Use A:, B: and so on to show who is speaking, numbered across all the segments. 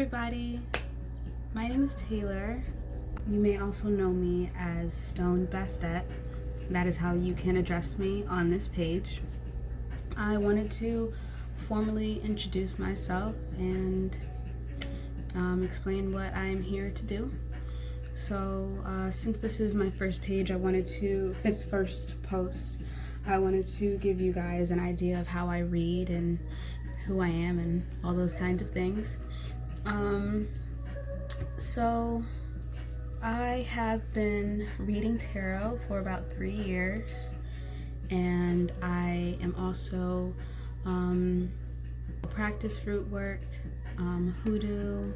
A: everybody, my name is Taylor. You may also know me as Stone Bestet. That is how you can address me on this page. I wanted to formally introduce myself and explain what I am here to do. So since this is my first page, first post, I wanted to give you guys an idea of how I read and who I am and all those kinds of things. So I have been reading tarot for about 3 years, and I am also practice fruit work, hoodoo.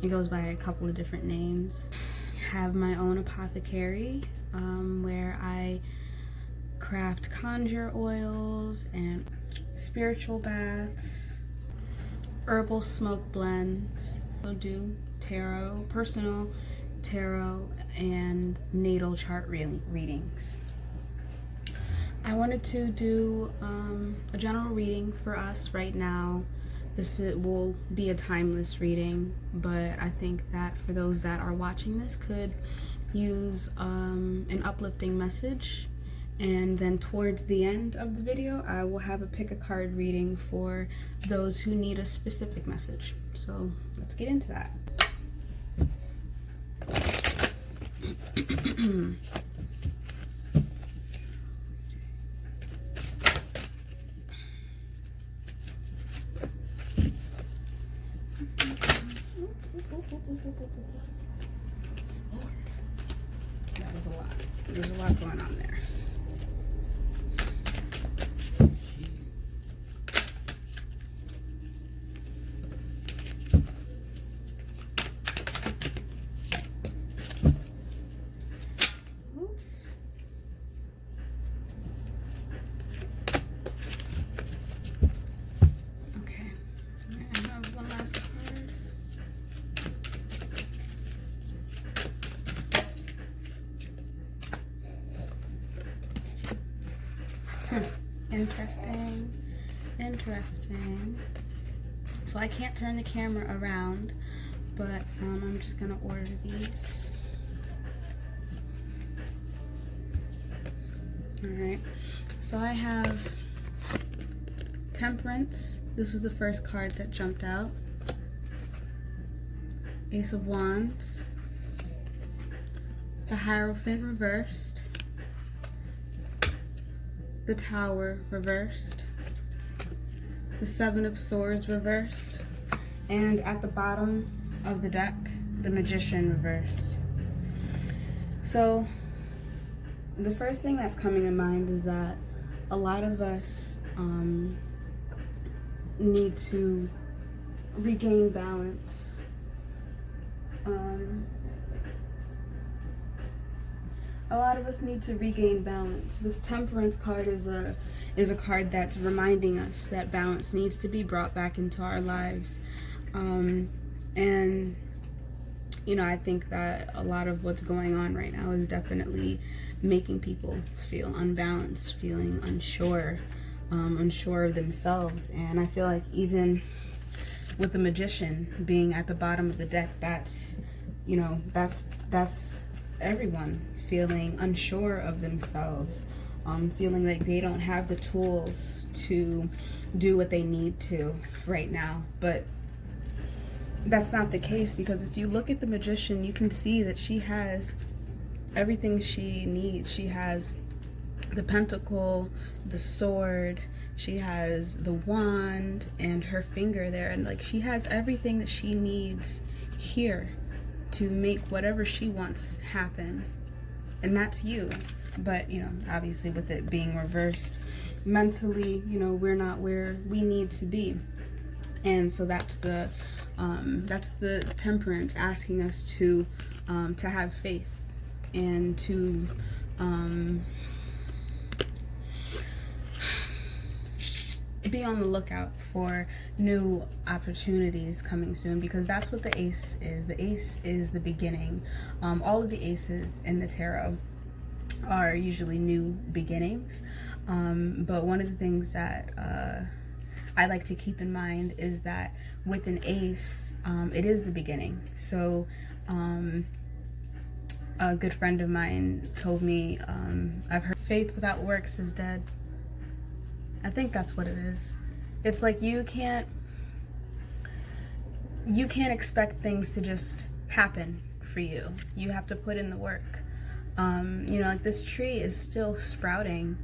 A: It goes by a couple of different names. Have my own apothecary where I craft conjure oils and spiritual baths, herbal smoke blends. I do tarot, personal tarot, and natal chart readings. I wanted to do a general reading for us right now. Will be a timeless reading, but I think that for those that are watching this could use an uplifting message. And then towards the end of the video, I will have a pick a card reading for those who need a specific message. So let's get into that. Lord, that was a lot. There's a lot going on there. Interesting. So I can't turn the camera around, but I'm just gonna order these. Alright, so I have Temperance. This is the first card that jumped out. Ace of Wands. The Hierophant reversed. The Tower reversed. The Seven of Swords reversed. And at the bottom of the deck, the Magician reversed. So the first thing that's coming to mind is that a lot of us need to regain balance. A lot of us need to regain balance. This Temperance card is a card that's reminding us that balance needs to be brought back into our lives. And you know, I think that a lot of what's going on right now is definitely making people feel unbalanced, feeling unsure of themselves. And I feel like even with the Magician being at the bottom of the deck, that's everyone feeling unsure of themselves, feeling like they don't have the tools to do what they need to right now. But that's not the case, because if you look at the Magician, you can see that she has everything she needs. She has the pentacle, the sword, she has the wand, and her finger there, and like she has everything that she needs here to make whatever she wants happen. And that's you. But you know, obviously with it being reversed, mentally, you know, we're not where we need to be. And so that's the Temperance asking us to have faith and to be on the lookout for new opportunities coming soon, because that's what the Ace is. The Ace is the beginning. All of the aces in the tarot are usually new beginnings, but one of the things that I like to keep in mind is that with an ace, it is the beginning. So a good friend of mine told me, I've heard faith without works is dead. I think that's what it is. It's like you can't expect things to just happen for you. You have to put in the work. Like this tree is still sprouting,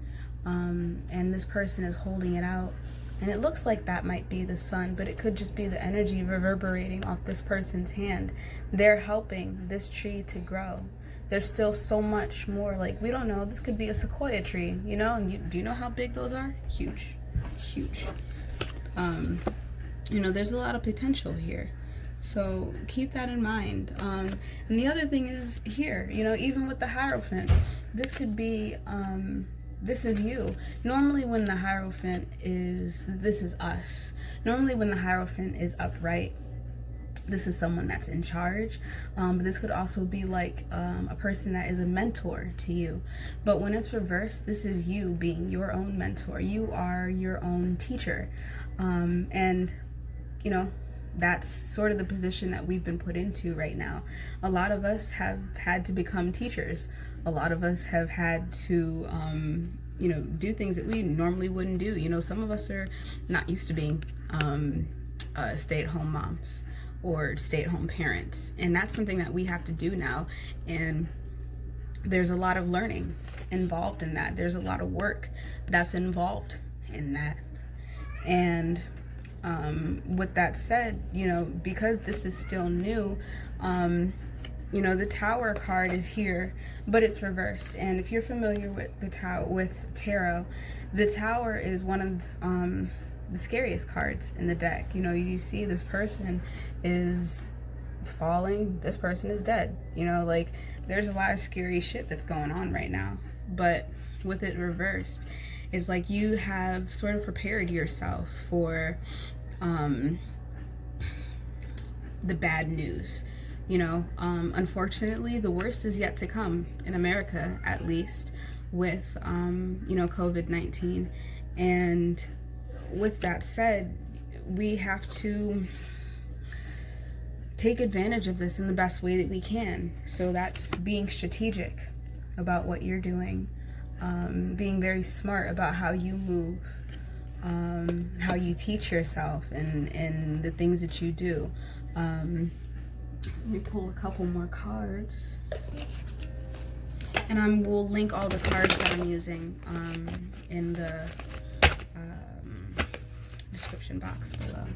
A: and this person is holding it out. And it looks like that might be the sun, but it could just be the energy reverberating off this person's hand. They're helping this tree to grow. There's still so much more. Like, we don't know. This could be a sequoia tree, And do you know how big those are? Huge. Huge. There's a lot of potential here. So keep that in mind. And the other thing is here, even with the Hierophant, this could be, this is you. Normally when the Hierophant this is us. Normally when the Hierophant is upright, this is someone that's in charge. But this could also be like a person that is a mentor to you. But when it's reversed, this is you being your own mentor. You are your own teacher. And that's sort of the position that we've been put into right now. A lot of us have had to become teachers. A lot of us have had to, do things that we normally wouldn't do. Some of us are not used to being stay-at-home moms or stay-at-home parents. And that's something that we have to do now. And there's a lot of learning involved in that. There's a lot of work that's involved in that. And with that said, because this is still new, the Tower card is here, but it's reversed. And if you're familiar with with tarot, the Tower is one of the scariest cards in the deck. You see this person is falling, this person is dead. There's a lot of scary shit that's going on right now. But with it reversed, it's like you have sort of prepared yourself for the bad news. Unfortunately, the worst is yet to come in America, at least, with COVID-19. And with that said, we have to take advantage of this in the best way that we can. So that's being strategic about what you're doing, being very smart about how you move, how you teach yourself, and the things that you do. Let me pull a couple more cards, and will link all the cards that I'm using in the description box below.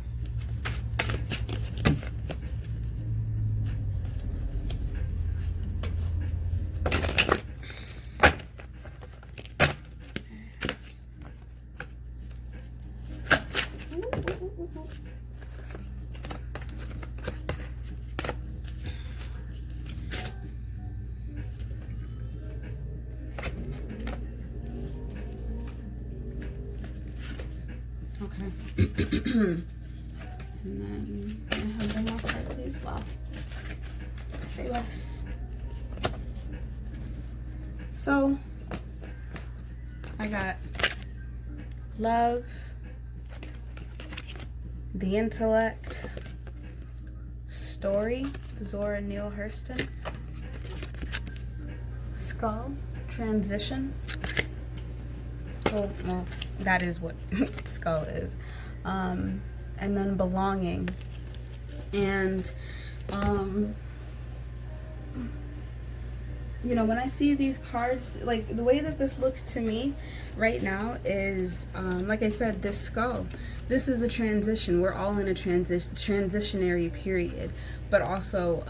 A: Okay. And then I have one more card, please. Wow. Say less. So I got love, the intellect, story, Zora Neale Hurston, skull, transition. Oh, well, that is what skull is. And then belonging. And, when I see these cards, like the way that this looks to me right now is, like I said, this skull. This is a transition. We're all in a transitionary period. But also,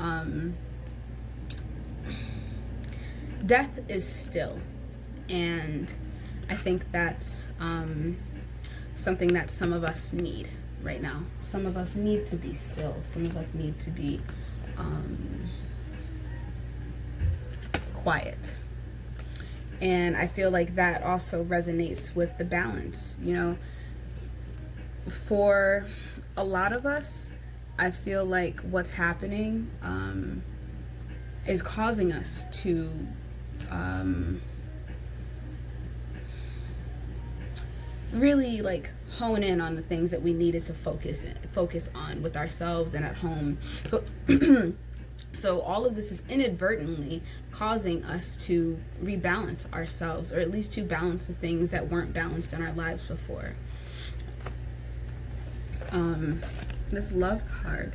A: death is still. And I think that's something that some of us need right now. Some of us need to be still. Some of us need to be quiet. And I feel like that also resonates with the balance. For a lot of us, I feel like what's happening is causing us to really like hone in on the things that we needed to focus on with ourselves and at home. So so all of this is inadvertently causing us to rebalance ourselves, or at least to balance the things that weren't balanced in our lives before. This love card,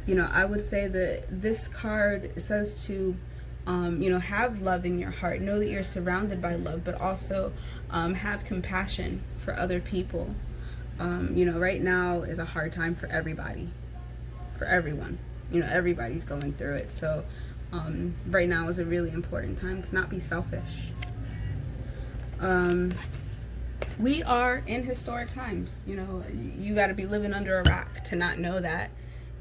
A: I would say that this card says to have love in your heart. Know that you're surrounded by love, but also have compassion for other people. Right now is a hard time for everybody, for everyone. Everybody's going through it. So right now is a really important time to not be selfish. We are in historic times. You got to be living under a rock to not know that.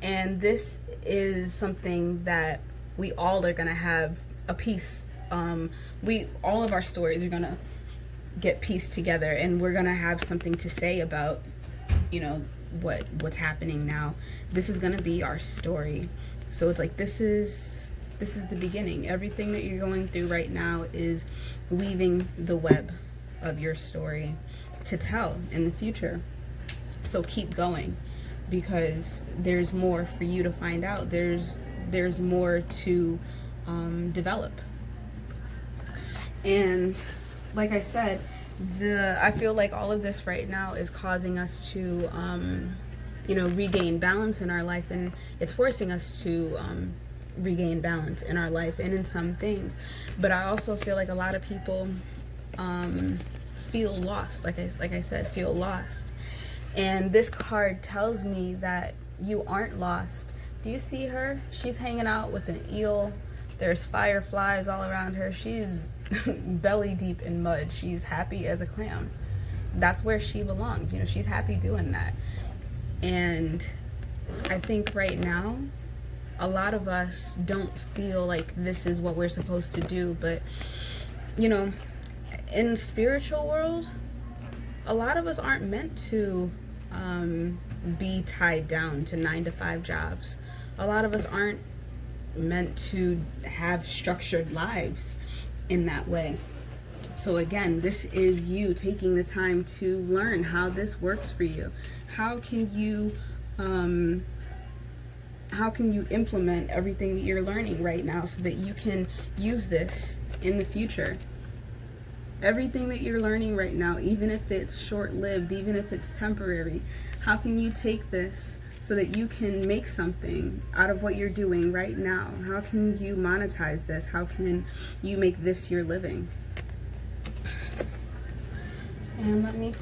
A: And this is something that we all are going to have a piece. All of our stories are going to get pieced together, and we're going to have something to say about, what's happening now. This is going to be our story. So it's like, this is the beginning. Everything that you're going through right now is weaving the web of your story to tell in the future. So keep going, because there's more for you to find out. There's more to develop. And like I said, I feel like all of this right now is causing us to regain balance in our life, and it's forcing us to regain balance in our life and in some things. But I also feel like a lot of people feel lost. Like I said, feel lost. And this card tells me that you aren't lost. Do you see her? She's hanging out with an eel. There's fireflies all around her. She's belly deep in mud. She's happy as a clam. That's where she belongs. She's happy doing that. And I think right now, a lot of us don't feel like this is what we're supposed to do. But, in the spiritual world, a lot of us aren't meant to be tied down to 9-to-5 jobs. A lot of us aren't meant to have structured lives in that way. So again, this is you taking the time to learn how this works for you. How can you implement everything that you're learning right now so that you can use this in the future? Everything that you're learning right now, even if it's short-lived, even if it's temporary, how can you take this so that you can make something out of what you're doing right now? How can you monetize this? How can you make this your living? And let me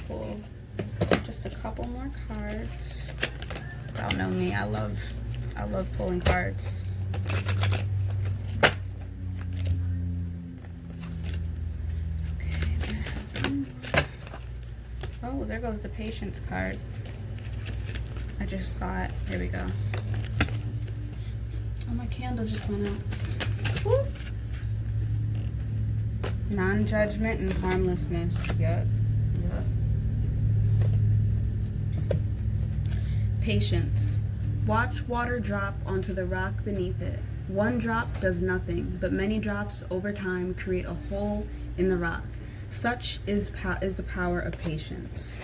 A: pull just a couple more cards. Y'all know me, I love pulling cards. Oh, there goes the patience card. I just saw it. Here we go. Oh, my candle just went out. Woo. Non-judgment and harmlessness. Yep. Patience. Watch water drop onto the rock beneath it. One drop does nothing, but many drops over time create a hole in the rock. Such is the power of patience.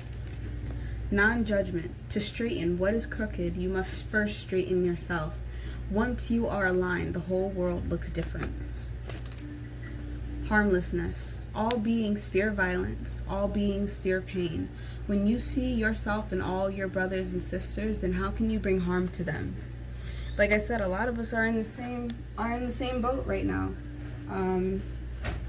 A: Non-judgment. To straighten what is crooked, you must first straighten yourself. Once you are aligned, the whole world looks different. Harmlessness. All beings fear violence. All beings fear pain. When you see yourself and all your brothers and sisters, then how can you bring harm to them? Like I said, a lot of us are in the same boat right now.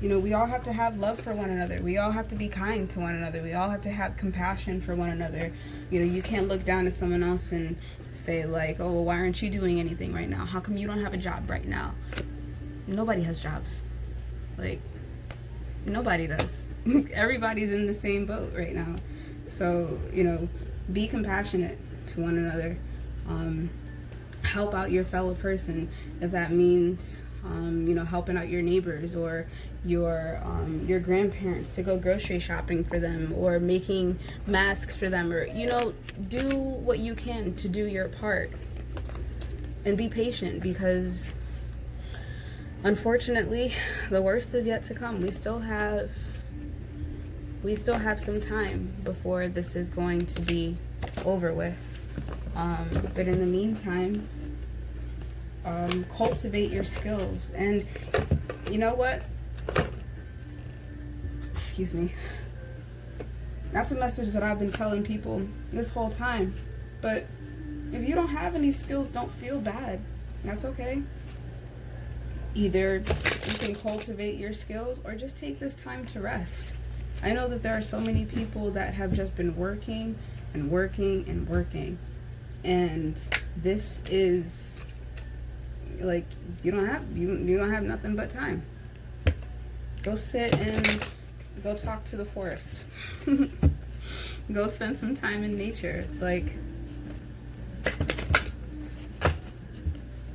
A: We all have to have love for one another. We all have to be kind to one another. We all have to have compassion for one another. You can't look down at someone else and say like, oh, well, why aren't you doing anything right now? How come you don't have a job right now? Nobody has jobs. Like, nobody does. Everybody's in the same boat right now. So, be compassionate to one another. Help out your fellow person, if that means helping out your neighbors or your grandparents to go grocery shopping for them, or making masks for them, or do what you can to do your part. And be patient, because unfortunately the worst is yet to come. We still have we still have some time before this is going to be over with. But in the meantime, cultivate your skills. And you know what? Excuse me. That's a message that I've been telling people this whole time. But if you don't have any skills, don't feel bad. That's okay. Either you can cultivate your skills or just take this time to rest. I know that there are so many people that have just been working and working and working. And this is like, you don't have nothing but time. Go sit and go talk to the forest. Go spend some time in nature. Like,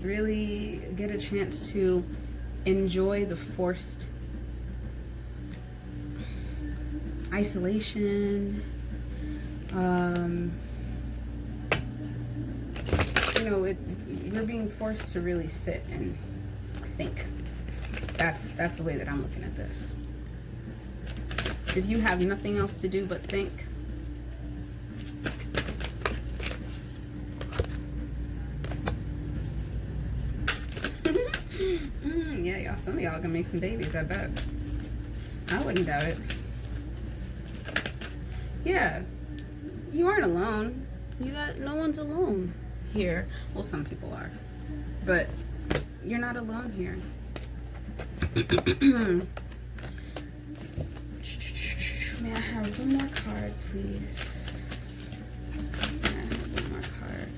A: really get a chance to enjoy the forced isolation. You're being forced to really sit and think. That's the way that I'm looking at this. If you have nothing else to do but think, yeah, y'all, some of y'all gonna make some babies, I bet. I wouldn't doubt it. Yeah, you aren't alone. No one's alone here. Well, some people are, but you're not alone here. May I have one more card, please? May I have one more card?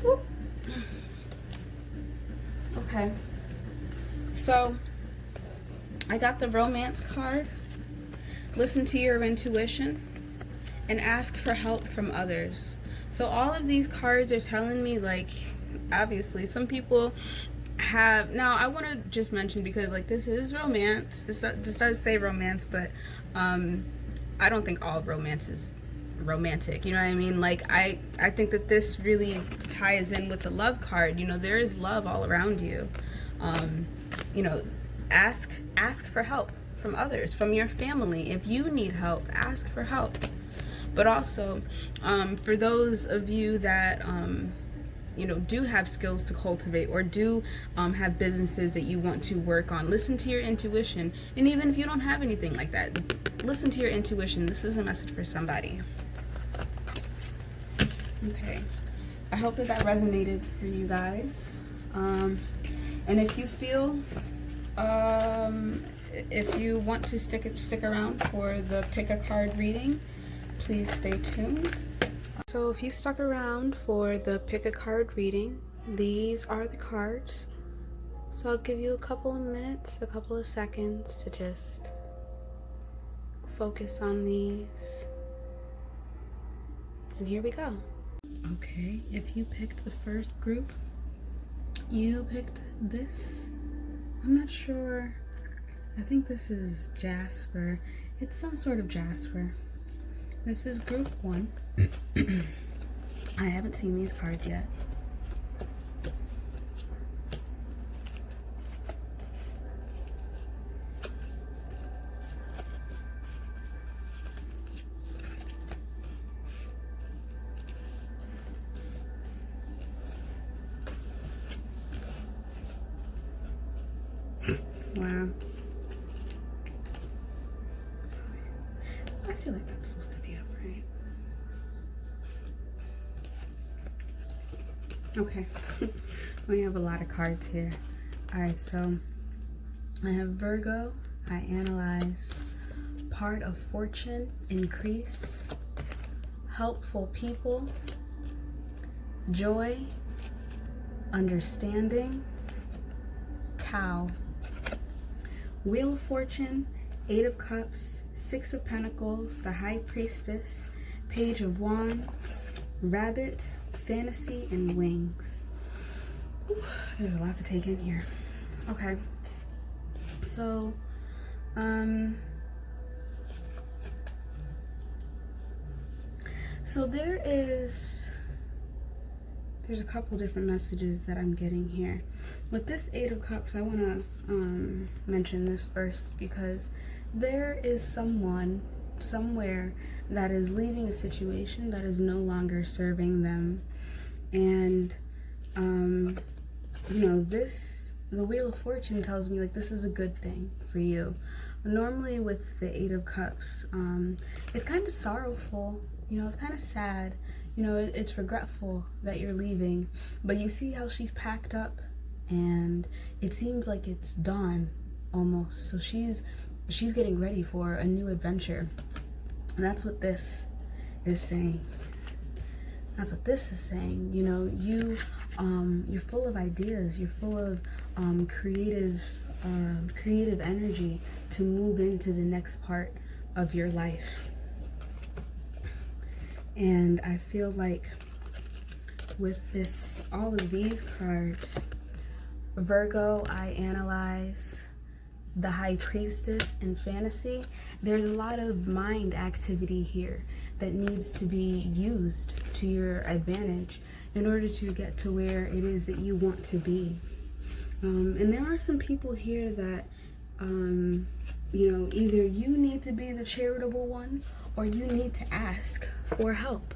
A: Whoop. Okay. So, I got the romance card. Listen to your intuition and ask for help from others. So all of these cards are telling me, like, obviously some people have, now I want to just mention, because like this is romance, this does say romance, but I don't think all romance is romantic, you know what I mean? Like I think that this really ties in with the love card. You know, there is love all around you. You know, ask for help from others, from your family. If you need help, ask for help. But also, for those of you that, do have skills to cultivate, or do have businesses that you want to work on, listen to your intuition. And even if you don't have anything like that, listen to your intuition. This is a message for somebody. Okay. I hope that resonated for you guys. And if you feel, if you want to stick around for the pick a card reading, please stay tuned. So if you stuck around for the pick a card reading, these are the cards. So I'll give you a couple of minutes, a couple of seconds to just focus on these. And here we go. Okay, if you picked the first group, you picked this. I'm not sure. I think this is jasper. It's some sort of jasper. This is group 1. I haven't seen these cards yet. Wow. I feel like that's supposed to be up, right? Okay. We have a lot of cards here. Alright, so I have Virgo. I analyze. Part of fortune, increase. Helpful people. Joy. Understanding. Tau. Wheel of Fortune, 8 of Cups, 6 of Pentacles, the High Priestess, Page of Wands, Rabbit, Fantasy, and Wings. Whew, there's a lot to take in here. Okay. So, there is there's a couple different messages that I'm getting here. With this Eight of Cups, I want to mention this first, because there is someone somewhere that is leaving a situation that is no longer serving them. And the Wheel of Fortune tells me, like, this is a good thing for you. Normally with the Eight of Cups, it's kind of sorrowful, it's kind of sad, it's regretful that you're leaving, but you see how she's packed up, and it seems like it's dawn almost, so she's getting ready for a new adventure. And that's what this is saying. That's what this is saying. You're full of ideas. You're full of creative energy to move into the next part of your life. And I feel like with all of these cards, Virgo, I analyze, the High Priestess, and Fantasy, there's a lot of mind activity here that needs to be used to your advantage in order to get to where it is that you want to be. And there are some people here that, either you need to be the charitable one, or you need to ask for help.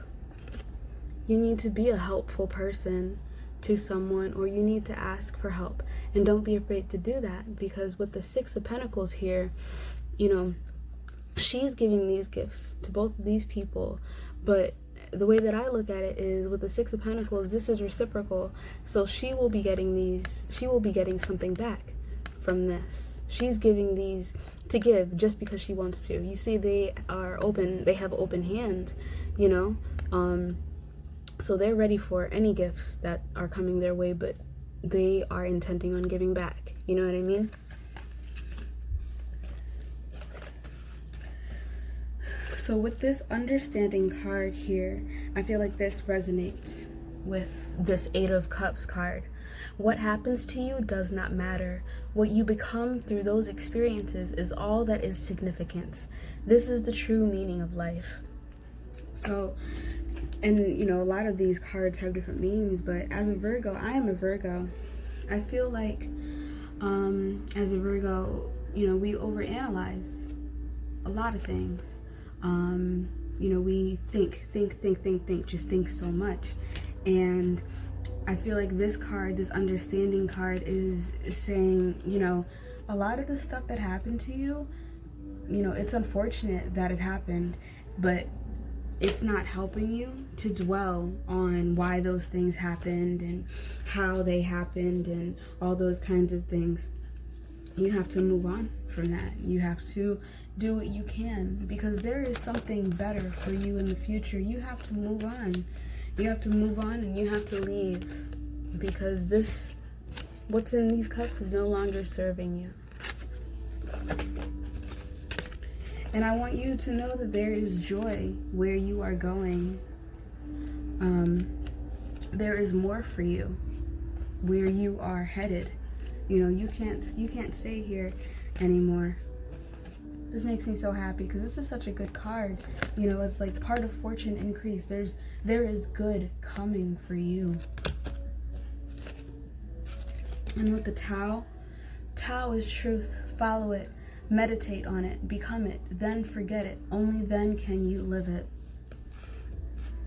A: You need to be a helpful person to someone, or you need to ask for help. And don't be afraid to do that, because with the Six of Pentacles here, she's giving these gifts to both of these people. But the way that I look at it is, with the Six of Pentacles, this is reciprocal. So she will be getting something back from this. She's giving these to give just because she wants to. You see, they have open hands, so they're ready for any gifts that are coming their way, but they are intending on giving back. You know what I mean? So with this Understanding card here, I feel like this resonates with this Eight of Cups card. What happens to you does not matter. What you become through those experiences is all that is significant. This is the true meaning of life. So, and a lot of these cards have different meanings, but as a Virgo, I am a Virgo. I feel like as a Virgo, we overanalyze a lot of things. We think, just think so much. And I feel like this card, this Understanding card, is saying, a lot of the stuff that happened to you, it's unfortunate that it happened, but it's not helping you to dwell on why those things happened and how they happened and all those kinds of things. You have to move on from that. You have to do what you can, because there is something better for you in the future. You have to move on. You have to move on, and you have to leave, because what's in these cups is no longer serving you. And I want you to know that there is joy where you are going. There is more for you where you are headed. You can't stay here anymore. This makes me so happy, because this is such a good card. It's like part of fortune increase. There is good coming for you. And with the Tao is truth. Follow it. Meditate on it, become it, then forget it. Only then can you live it.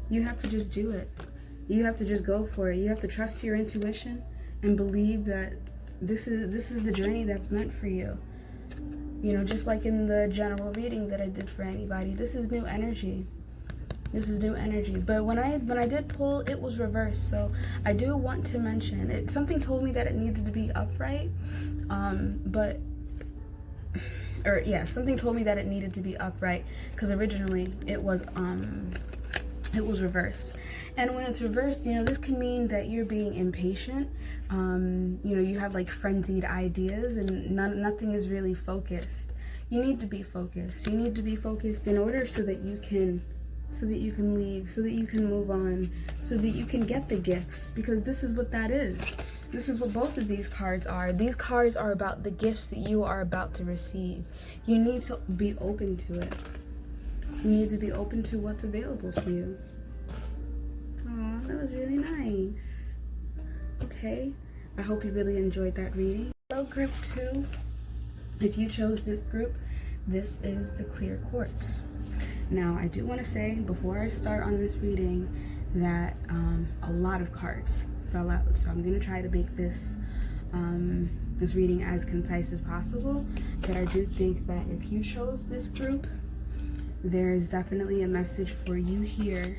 A: You have to just do it. You have to just go for it. You have to trust your intuition and believe that this is the journey that's meant for you. Just like in the general reading that I did for anybody, this is new energy. This is new energy. But when I did pull, it was reversed. So I do want to mention it. Something told me that it needed to be upright, something told me that it needed to be upright, because originally it was reversed. And when it's reversed, this can mean that you're being impatient. You have like frenzied ideas, and nothing is really focused. You need to be focused. You need to be focused in order so that you can leave, so that you can move on, so that you can get the gifts, because this is what that is. This is what both of these cards are. These cards are about the gifts that you are about to receive. You need to be open to it. You need to be open to what's available to you. Aw, That was really nice. Okay, I hope you really enjoyed that reading. Hello, group 2. If you chose this group, this is the clear quartz. Now, I do want to say before I start on this reading that a lot of cards fell out, so I'm going to try to make this this reading as concise as possible. But I do think that if you chose this group, there is definitely a message for you here.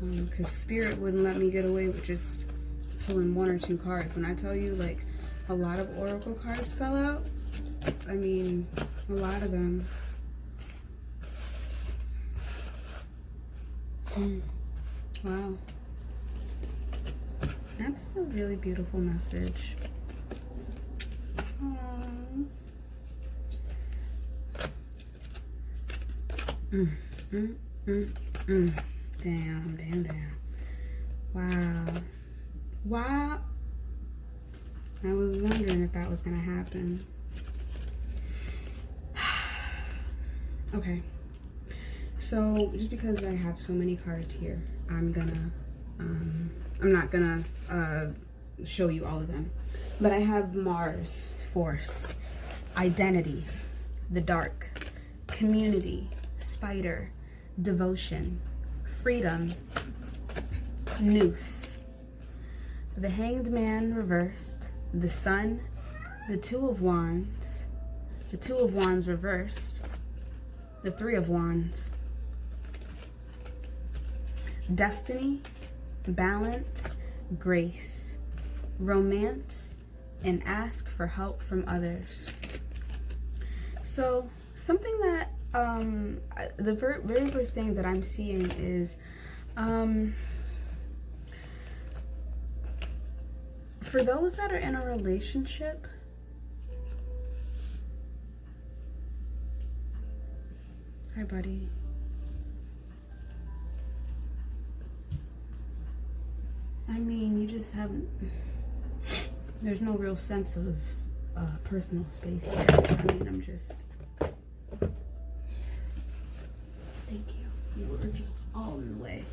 A: Because Spirit wouldn't let me get away with just pulling 1 or 2 cards. When I tell you, like, a lot of oracle cards fell out, I mean, a lot of them. Wow. That's a really beautiful message. Damn. Wow. Wow. I was wondering if that was gonna happen. Okay. So just because I have so many cards here, I'm not gonna show you all of them. But I have Mars, force, identity, the dark, community, spider, devotion, freedom, noose, the hanged man reversed, the sun, the 2 of wands, the 2 of wands reversed, the 3 of wands, destiny, balance, grace, romance, and ask for help from others. So something that the very first thing that I'm seeing is for those that are in a relationship, hi buddy, I mean, you just haven't, there's no real sense of personal space here. I mean, I'm just, thank you. You were just all in the way.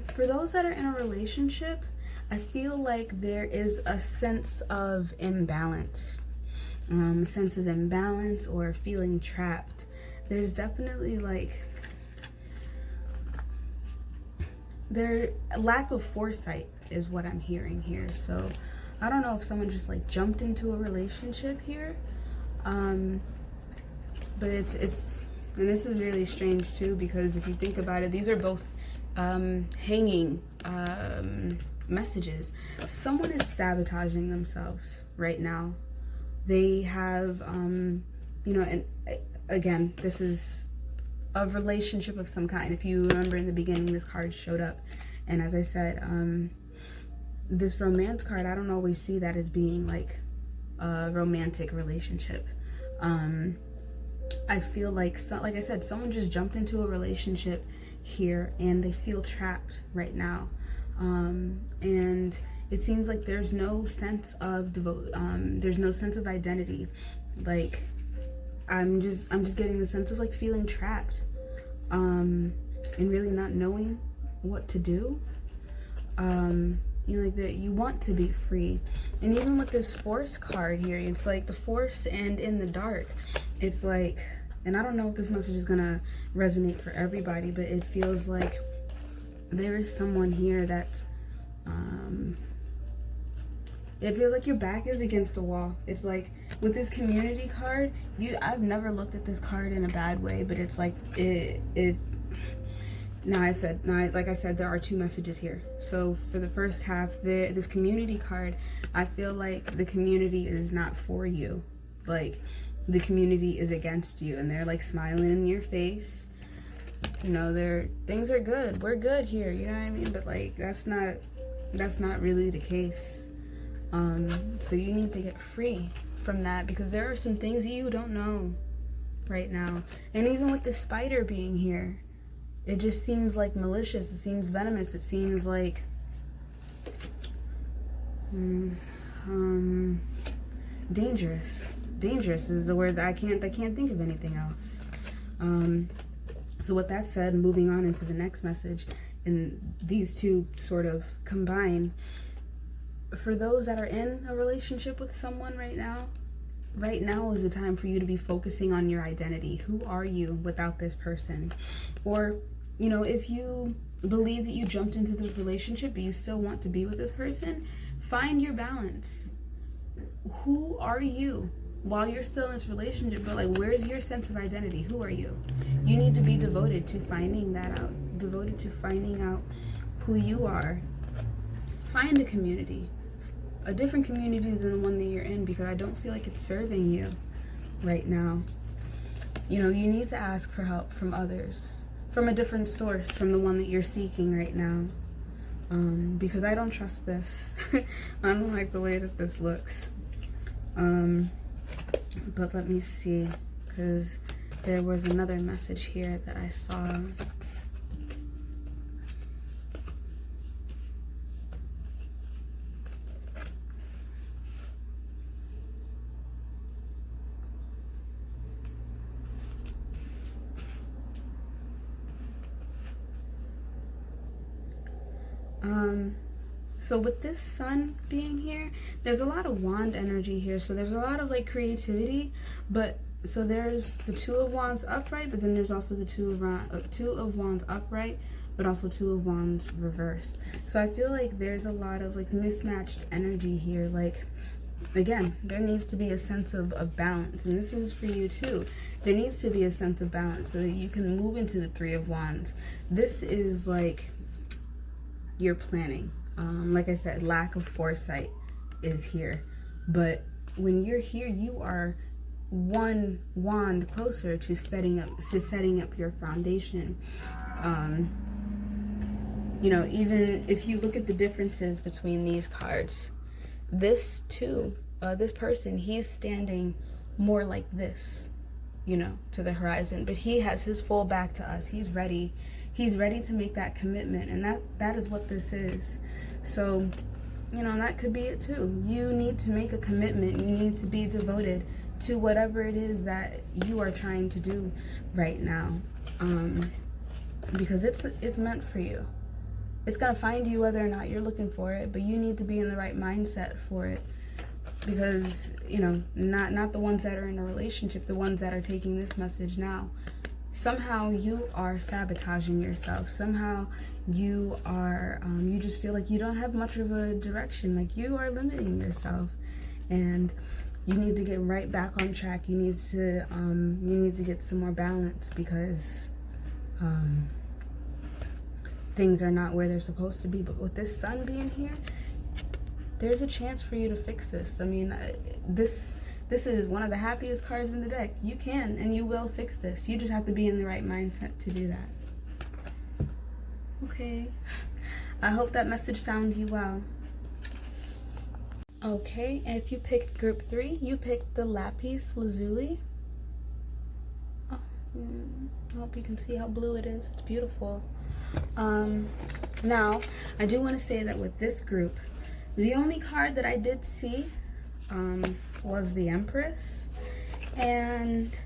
A: For those that are in a relationship, I feel like there is a sense of imbalance. A sense of imbalance or feeling trapped. There's definitely like, lack of foresight is what I'm hearing here. So I don't know if someone just like jumped into a relationship here, but it's and this is really strange too, because if you think about it, these are both hanging messages. Someone is sabotaging themselves right now. They have you know, and again, this is a relationship of some kind. If you remember in the beginning, this card showed up, and as I said, this romance card, I don't always see that as being like a romantic relationship. I feel like, like I said, someone just jumped into a relationship here and they feel trapped right now, and it seems like there's no sense of there's no sense of identity. Like, I'm just getting the sense of like feeling trapped, and really not knowing what to do. You know, like that you want to be free. And even with this force card here, it's like the force and in the dark. It's like, and I don't know if this message is gonna resonate for everybody, but it feels like there is someone here that it feels like your back is against the wall. It's like with this community card, I've never looked at this card in a bad way, but it's like like I said, there are 2 messages here. So for the first half, this community card, I feel like the community is not for you. Like, the community is against you, and they're like smiling in your face. You know, things are good. We're good here. You know what I mean? But like, that's not really the case. So you need to get free from that, because there are some things you don't know right now. And even with the spider being here, it just seems like malicious. It seems venomous. It seems like dangerous. Dangerous is the word that I can't think of anything else. So with that said, moving on into the next message, and these two sort of combine. For those that are in a relationship with someone right now is the time for you to be focusing on your identity. Who are you without this person? Or, if you believe that you jumped into this relationship but you still want to be with this person, find your balance. Who are you while you're still in this relationship? But where's your sense of identity? Who are you? You need to be devoted to finding that out, devoted to finding out who you are. Find a community, a different community than the one that you're in, because I don't feel like it's serving you right now. You need to ask for help from others, from a different source, from the one that you're seeking right now. Because I don't trust this. I don't like the way that this looks. But let me see, because there was another message here that I saw. So with this sun being here, there's a lot of wand energy here. So there's a lot of creativity, but so there's the Two of Wands upright, but then there's also the Two of Wands upright, but also Two of Wands reversed. So I feel like there's a lot of mismatched energy here. Again, there needs to be a sense of balance, and this is for you too. There needs to be a sense of balance so that you can move into the Three of Wands. This is you're planning. Like I said, lack of foresight is here. But when you're here, you are one wand closer to setting up your foundation. Even if you look at the differences between these cards, this person, he's standing more like this, to the horizon, but he has his full back to us. He's ready to make that commitment, and that is what this is. So, that could be it too. You need to make a commitment. You need to be devoted to whatever it is that you are trying to do right now, because it's meant for you. It's gonna find you whether or not you're looking for it, but you need to be in the right mindset for it. Because, not the ones that are in a relationship, the ones that are taking this message now. Somehow you are sabotaging yourself. Somehow you are, you just feel like you don't have much of a direction. You are limiting yourself, and you need to get right back on track. You need to get some more balance, because things are not where they're supposed to be. But with this sun being here, there's a chance for you to fix this. I mean, this is one of the happiest cards in the deck. You can and you will fix this. You just have to be in the right mindset to do that. Okay. I hope that message found you well. Okay, and if you picked group 3, you picked the lapis lazuli. Oh, I hope you can see how blue it is. It's beautiful. Now, I do want to say that with this group, the only card that I did see was the Empress, and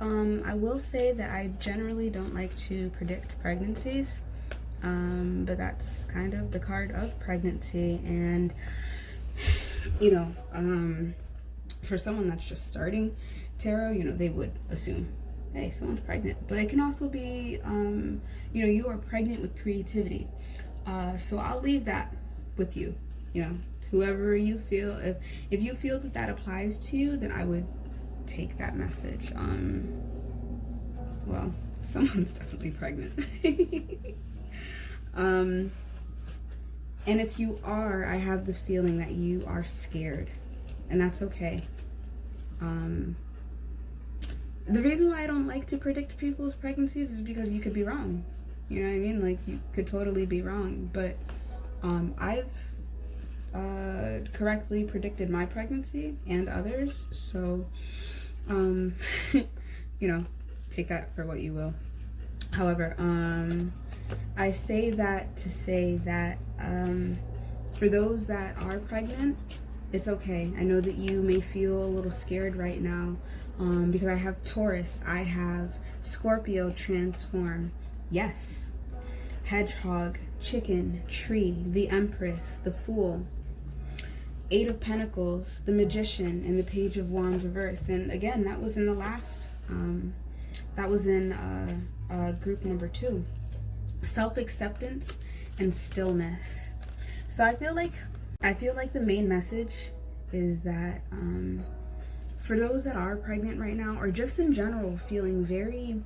A: I will say that I generally don't like to predict pregnancies, but that's kind of the card of pregnancy. And for someone that's just starting tarot, they would assume, hey, someone's pregnant. But it can also be you are pregnant with creativity. So I'll leave that with you. Whoever you feel, if you feel that applies to you, then I would take that message. Well, someone's definitely pregnant. And if you are, I have the feeling that you are scared, and that's okay. The reason why I don't like to predict people's pregnancies is because you could be wrong. You know what I mean? You could totally be wrong. But I've correctly predicted my pregnancy and others. So, take that for what you will. However, I say that to say that for those that are pregnant, it's okay. I know that you may feel a little scared right now because I have Taurus, I have Scorpio, transform. Yes. Hedgehog, chicken, tree, the Empress, the Fool. Eight of Pentacles, the Magician, and the Page of Wands reverse. And again, that was in the last, that was in group number 2. Self-acceptance and stillness. So I feel like the main message is that for those that are pregnant right now, or just in general feeling very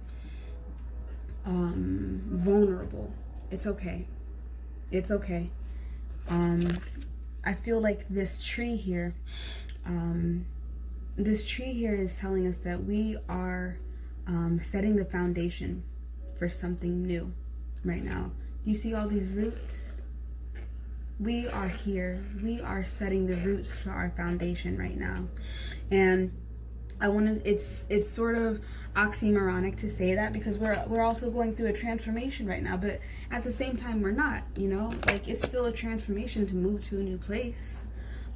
A: vulnerable, it's okay. It's okay. I feel like this tree here is telling us that we are setting the foundation for something new right now. Do you see all these roots? We are here. We are setting the roots for our foundation right now. And it's sort of oxymoronic to say that, because we're also going through a transformation right now, but at the same time we're not, you know, like it's still a transformation to move to a new place.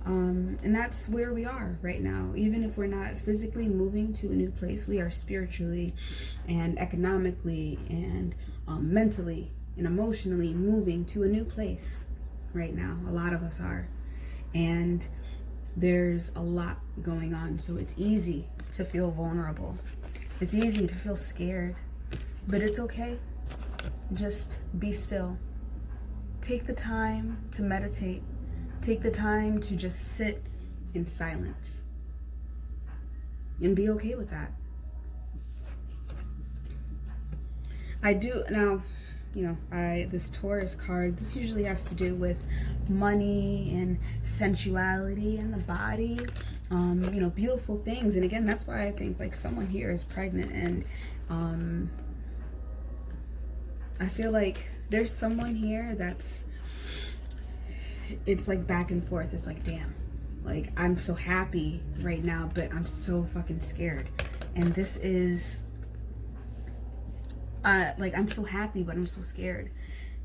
A: And that's where we are right now. Even if we're not physically moving to a new place, we are spiritually and economically and mentally and emotionally moving to a new place right now. A lot of us are. And there's a lot going on. So it's easy to feel vulnerable. It's easy to feel scared. But it's okay. Just be still. Take the time to meditate. Take the time to just sit in silence. And be okay with that. I do now, you know, this Taurus card, this usually has to do with money and sensuality and the body, you know, beautiful things. And again, that's why I think like someone here is pregnant, and I feel like there's someone here that's, it's like back and forth. It's like, damn, like I'm so happy right now, but I'm so fucking scared. And this is like, I'm so happy, but I'm so scared.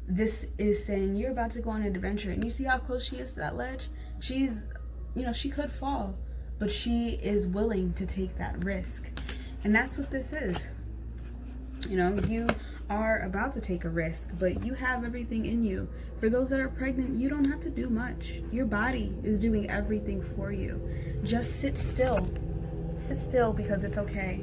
A: This is saying you're about to go on an adventure, and you see how close she is to that ledge? She's, you know, she could fall, but she is willing to take that risk. And that's what this is. You know, you are about to take a risk, but you have everything in you. For those that are pregnant, you don't have to do much. Your body is doing everything for you. Just sit still. Sit still, because it's okay.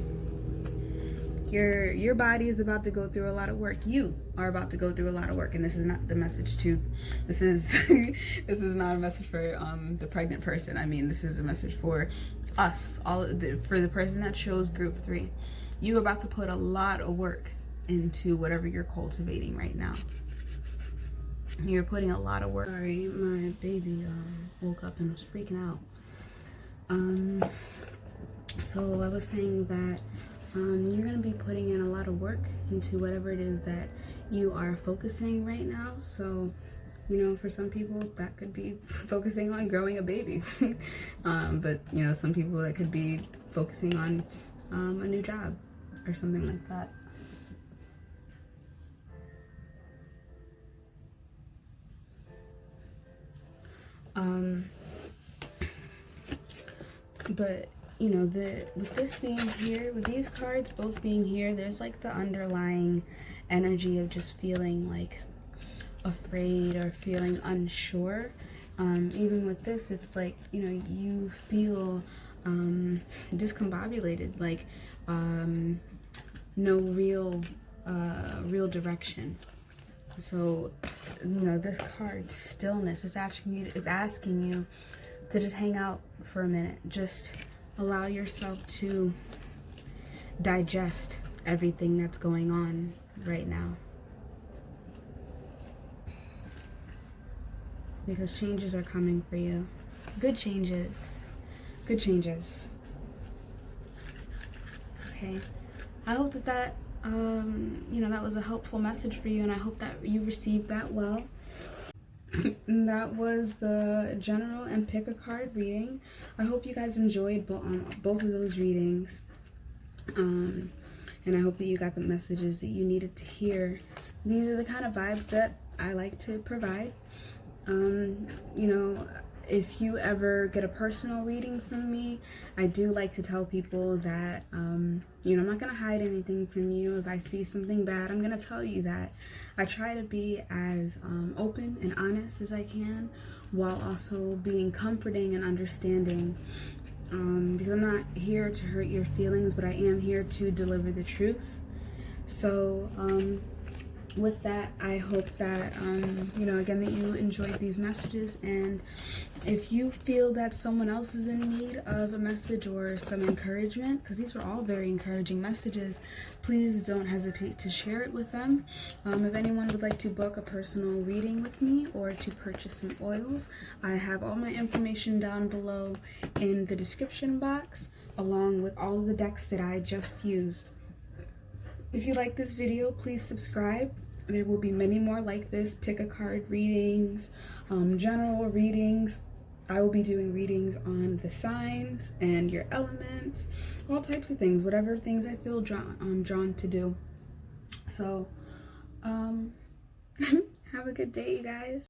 A: Your body is about to go through a lot of work. You are about to go through a lot of work, and this is not the message to, this is this is not a message for the pregnant person. I mean, this is a message for us, for the person that chose group 3. You're about to put a lot of work into whatever you're cultivating right now. You're putting a lot of work. Sorry, my baby woke up and was freaking out. So I was saying that you're going to be putting in a lot of work into whatever it is that you are focusing right now. So, you know, for some people that could be focusing on growing a baby. But, you know, some people that could be focusing on a new job or something like that. But you know, with this being here, with these cards both being here, there's like the underlying energy of just feeling like afraid or feeling unsure. Even with this, it's like, you know, you feel discombobulated, like no real direction. So, you know, this card, stillness, is asking you to just hang out for a minute. Just allow yourself to digest everything that's going on right now. Because changes are coming for you. Good changes. Good changes. Okay. I hope that you know, that was a helpful message for you, and I hope that you received that well. And that was the general and pick a card reading. I hope you guys enjoyed both of those readings. And I hope that you got the messages that you needed to hear. These are the kind of vibes that I like to provide. You know, if you ever get a personal reading from me, I do like to tell people that, I'm not going to hide anything from you. If I see something bad, I'm going to tell you that. I try to be as open and honest as I can, while also being comforting and understanding, because I'm not here to hurt your feelings, but I am here to deliver the truth. So, with that, I hope that, again, that you enjoyed these messages. And if you feel that someone else is in need of a message or some encouragement, because these were all very encouraging messages, please don't hesitate to share it with them. If anyone would like to book a personal reading with me or to purchase some oils, I have all my information down below in the description box, along with all of the decks that I just used. If you like this video, please subscribe. There will be many more like this, pick a card readings, general readings. I will be doing readings on the signs and your elements, all types of things, whatever things I feel drawn to do. So, have a good day, you guys.